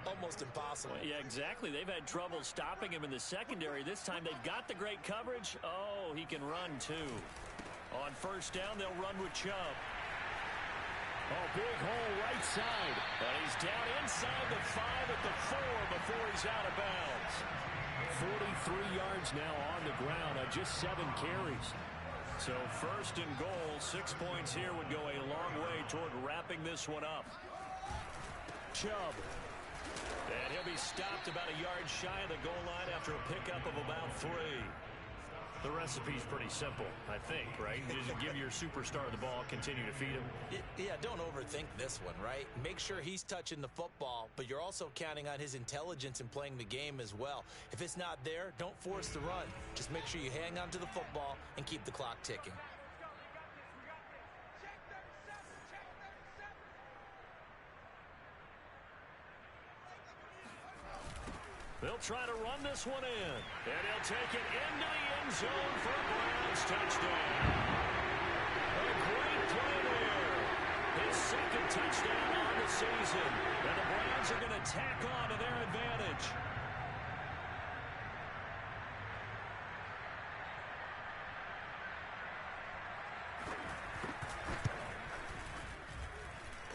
almost impossible. Yeah, exactly. They've had trouble stopping him in the secondary. This time they've got the great coverage. Oh, he can run too. On first down, they'll run with Chubb. Oh, big hole right side. And he's down inside the 5 at the 4 before he's out of bounds. 43 yards now on the ground on just 7 carries. So 1st and goal, 6 points here would go a long way toward wrapping this one up. Chubb. And he'll be stopped about a yard shy of the goal line after a pickup of about 3. The recipe's pretty simple, I think, right? Just give your superstar the ball, continue to feed him. Yeah, don't overthink this one, right? Make sure he's touching the football, but you're also counting on his intelligence in playing the game as well. If it's not there, don't force the run. Just make sure you hang on to the football and keep the clock ticking. They'll try to run this one in. And he'll take it into the end zone for a Browns touchdown. A great play there. His 2nd touchdown on the season. And the Browns are going to tack on to their advantage.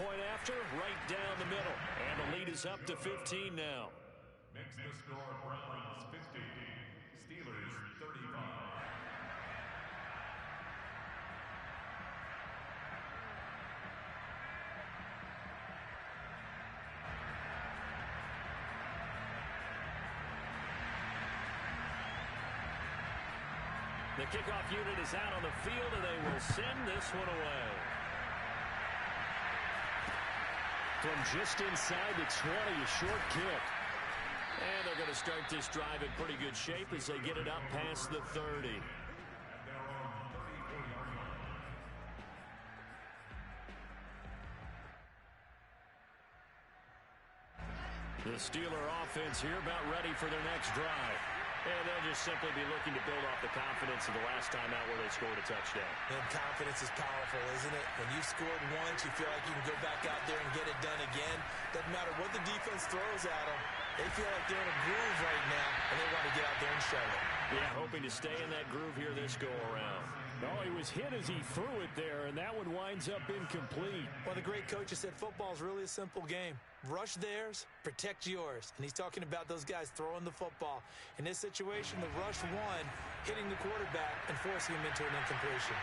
Point after, right down the middle. And the lead is up to 15 now. Makes the score Browns 50, Steelers 35. The kickoff unit is out on the field, and they will send this one away. From just inside the 20, a short kick. And they're going to start this drive in pretty good shape as they get it up past the 30. The Steeler offense here about ready for their next drive. And they'll just simply be looking to build off the confidence of the last time out where they scored a touchdown. And confidence is powerful, isn't it? When you've scored once, you feel like you can go back out there and get it done again. Doesn't matter what the defense throws at them. They feel like they're in a groove right now, and they want to get out there and show it. Yeah, hoping to stay in that groove here this go-around. Oh, he was hit as he threw it there, and that one winds up incomplete. Well, the great coach has said football is really a simple game. Rush theirs, protect yours. And he's talking about those guys throwing the football. In this situation, the rush one, hitting the quarterback and forcing him into an incompletion.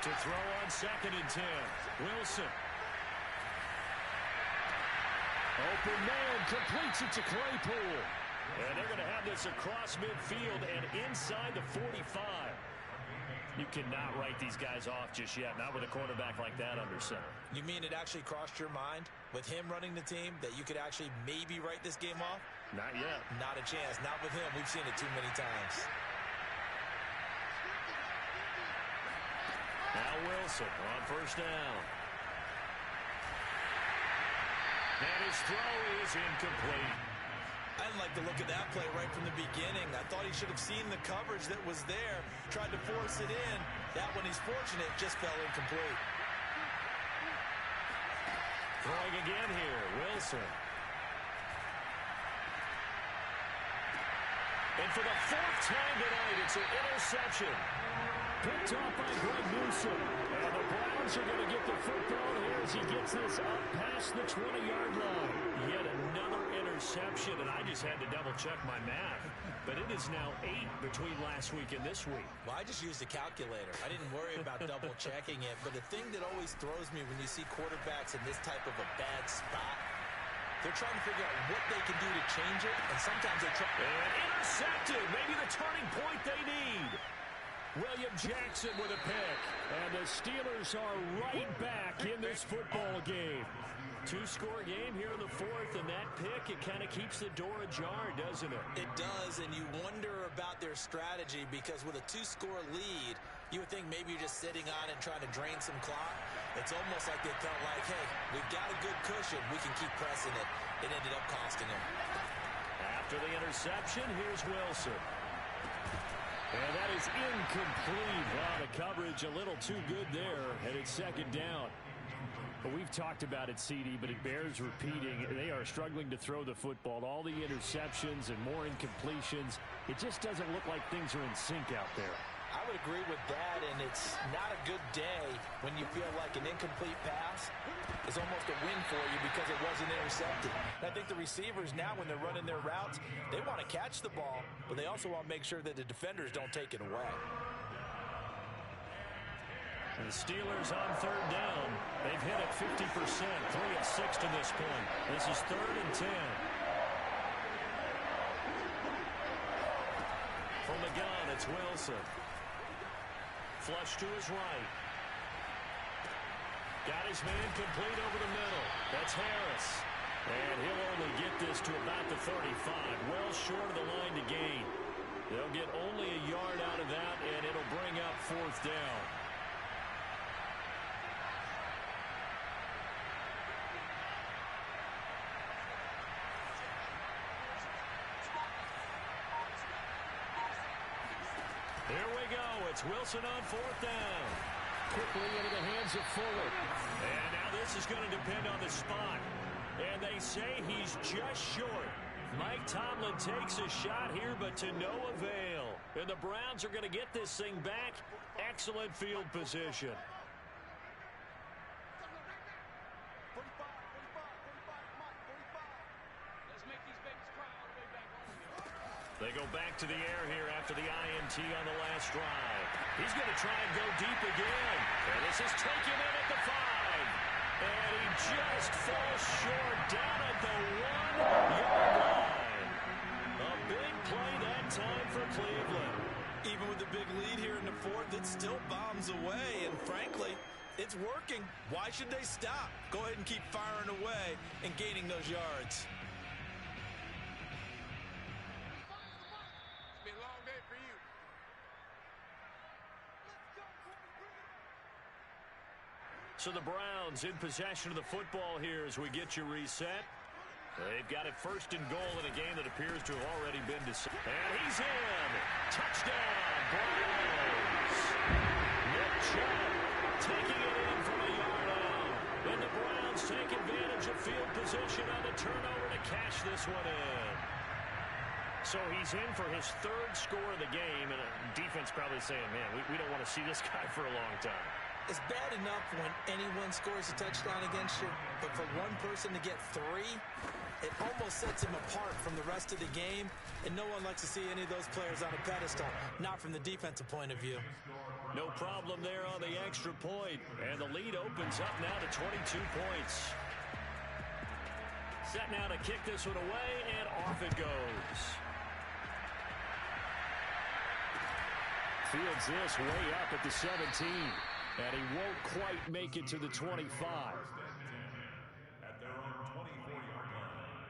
To throw on 2nd and 10, Wilson. Open man, completes it to Claypool. And they're going to have this across midfield and inside the 45. You cannot write these guys off just yet, not with a quarterback like that under center. You mean it actually crossed your mind with him running the team that you could actually maybe write this game off? Not yet. Not a chance. Not with him. We've seen it too many times. Now Wilson on first down. And his throw is incomplete. I didn't like the look of that play right from the beginning. I thought he should have seen the coverage that was there, tried to force it in. That one, he's fortunate, just fell incomplete. Throwing again here, Wilson. And for the fourth time tonight, it's an interception. Picked off by Greg Newsome. And the Browns are going to get the football here as he gets this up past the 20-yard line. Yet another interception, and I just had to double-check my math. But it is now 8 between last week and this week. Well, I just used a calculator. I didn't worry about double-checking it. But the thing that always throws me when you see quarterbacks in this type of a bad spot, they're trying to figure out what they can do to change it, and sometimes they try. And intercepted, maybe the turning point they need. William Jackson with a pick, and the Steelers are right back in this football game. Two-score game here in the fourth, and that pick, it kind of keeps the door ajar, doesn't it? It does, and you wonder about their strategy because with a two-score lead, you would think maybe you're just sitting on it and trying to drain some clock. It's almost like they felt like, hey, we've got a good cushion. We can keep pressing it. It ended up costing them. After the interception, here's Wilson. And that is incomplete. Wow, the coverage a little too good there, and it's second down. But we've talked about it, CD, but it bears repeating. They are struggling to throw the football. All the interceptions and more incompletions. It just doesn't look like things are in sync out there. I would agree with that, and it's not a good day when you feel like an incomplete pass is almost a win for you because it wasn't intercepted. And I think the receivers now, when they're running their routes, they want to catch the ball, but they also want to make sure that the defenders don't take it away. And the Steelers on third down. They've hit it 50%, 3 of 6 to this point. This is 3rd and 10. From the gun, it's Wilson. Flush to his right. Got his man complete over the middle. That's Harris. And he'll only get this to about the 35. Well short of the line to gain. They'll get only a yard out of that, and it'll bring up 4th down. Here we go. It's Wilson on 4th down. Quickly into the hands of Fuller. And now this is going to depend on the spot. And they say he's just short. Mike Tomlin takes a shot here, but to no avail. And the Browns are going to get this thing back. Excellent field position. They go back to the air here after the INT on the last drive. He's going to try and go deep again. And this is taken in at the 5. And he just falls short down at the 1-yard line. A big play that time for Cleveland. Even with the big lead here in the fourth, it still bombs away. And frankly, it's working. Why should they stop? Go ahead and keep firing away and gaining those yards. So the Browns in possession of the football here as we get you reset. They've got it 1st and goal in a game that appears to have already been decided. And he's in. Touchdown, Browns. Nick Chubb taking it in from a yard out. And the Browns take advantage of field position on the turnover to cash this one in. So he's in for his 3rd score of the game, and defense probably saying, man, we don't want to see this guy for a long time. It's bad enough when anyone scores a touchdown against you, but for one person to get 3, it almost sets him apart from the rest of the game, and no one likes to see any of those players on a pedestal, not from the defensive point of view. No problem there on the extra point, and the lead opens up now to 22 points. Set now to kick this one away, and off it goes. Fields this way up at the 17. And he won't quite make it to the 25. At their own 24-yard line.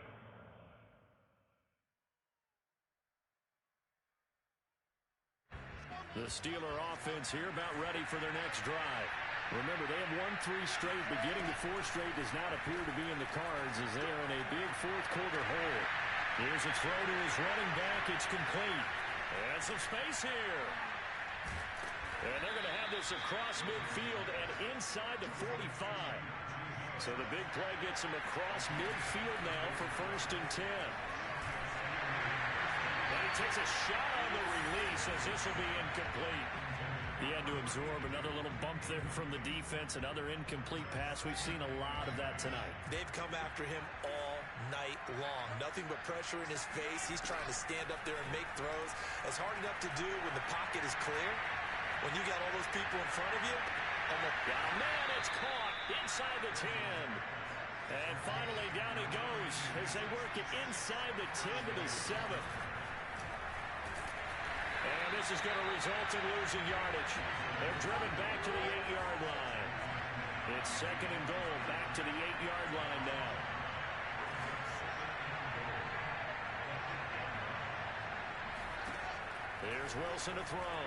The Steeler offense here about ready for their next drive. Remember, they have won 3 straight, but getting to 4 straight does not appear to be in the cards as they are in a big 4th quarter hole. Here's a throw to his running back. It's complete. And some space here. And they're going to have this across midfield and inside the 45. So the big play gets him across midfield now for 1st and 10. And he takes a shot on the release as this will be incomplete. He had to absorb another little bump there from the defense, another incomplete pass. We've seen a lot of that tonight. They've come after him all night long. Nothing but pressure in his face. He's trying to stand up there and make throws. It's hard enough to do when the pocket is clear. When you got all those people in front of you. Oh, man, it's caught inside the 10. And finally down he goes as they work it inside the 10 to the 7. And this is going to result in losing yardage. They're driven back to the 8-yard line. It's 2nd and goal, back to the 8-yard line now. Here's Wilson to throw.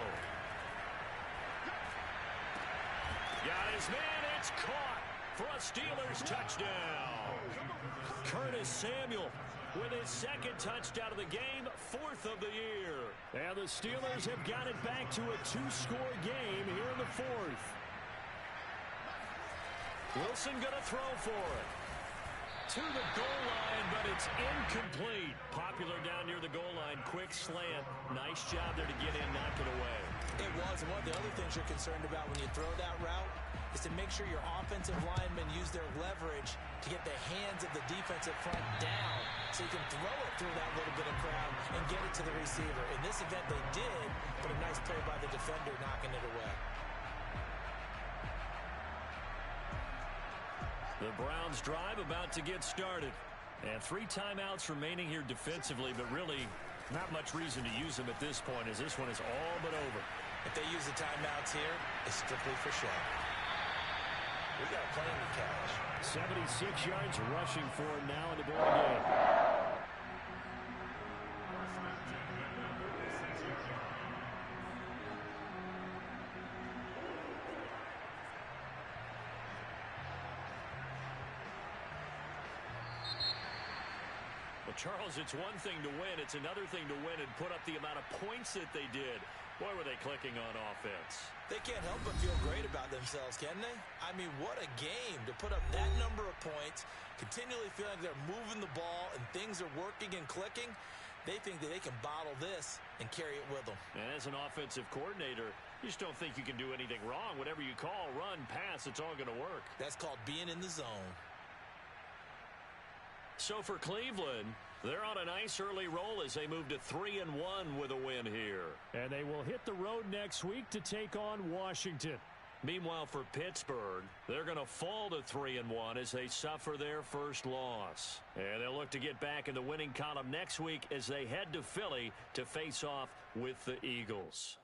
Got his man, it's caught for a Steelers touchdown. Curtis Samuel with his 2nd touchdown of the game, 4th of the year. And the Steelers have got it back to a 2-score game here in the 4th. Wilson going to throw for it. To the goal line, but it's incomplete. Popular down near the goal line. Quick slant. Nice job there to get in, knock it away. It was. And one of the other things you're concerned about when you throw that route is to make sure your offensive linemen use their leverage to get the hands of the defensive front down so you can throw it through that little bit of crowd and get it to the receiver. In this event, they did, but a nice play by the defender knocking it away. The Browns drive about to get started. And 3 timeouts remaining here defensively, but really not much reason to use them at this point as this one is all but over. If they use the timeouts here, it's strictly for show. We got plenty of cash. 76 yards rushing for him now in the ball game. Well, Charles, it's one thing to win. It's another thing to win and put up the amount of points that they did. Boy, were they clicking on offense. They can't help but feel great about themselves, can they? I mean, what a game to put up that number of points, continually feeling like they're moving the ball and things are working and clicking. They think that they can bottle this and carry it with them. And as an offensive coordinator, you just don't think you can do anything wrong. Whatever you call, run, pass, it's all going to work. That's called being in the zone. So for Cleveland, they're on a nice early roll as they move to 3-1 with a win here. And they will hit the road next week to take on Washington. Meanwhile, for Pittsburgh, they're going to fall to 3-1 as they suffer their first loss. And they'll look to get back in the winning column next week as they head to Philly to face off with the Eagles.